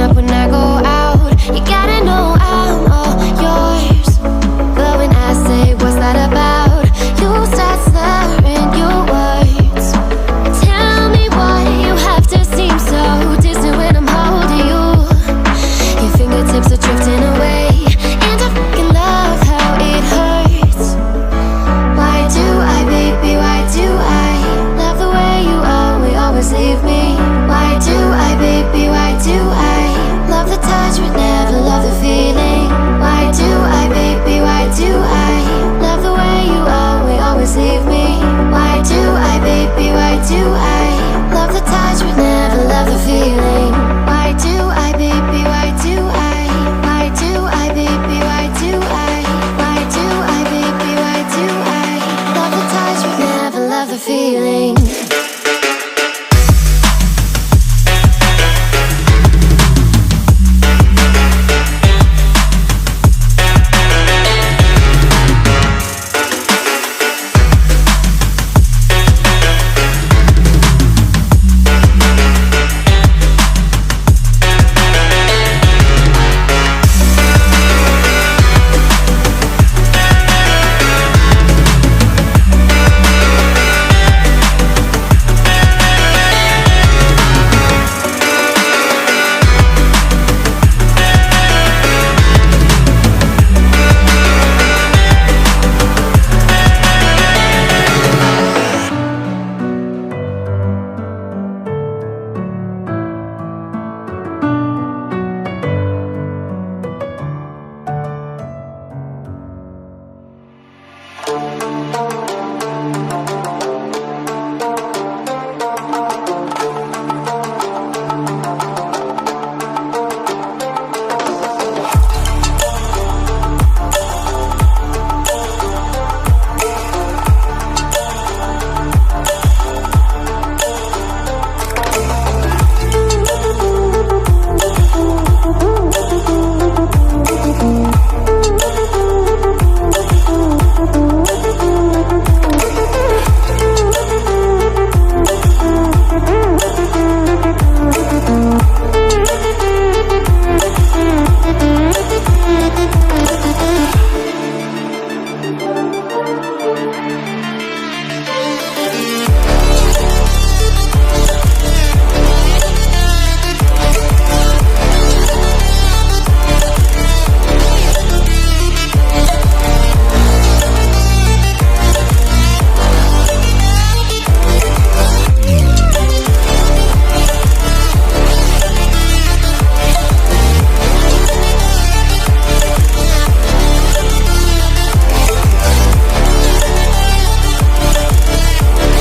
up when I go out. You gotta know I'm all yours. But when I say what's that about, you start slurring your words. Tell me why you have to seem so distant when I'm holding you. Your fingertips are drifting away, and I fucking love how it hurts. Why do I, baby, why do I love the way you always leave me? Why do I, baby, why do I love the touch but never love the feeling? Why do I, baby, why do I love the way you always leave me? Why do I, baby, why do I love the touch but never love the feeling? Why do I, baby, why do I? Why do I, baby, why do I? Why do I, baby, why do I love the touch but never love the feeling?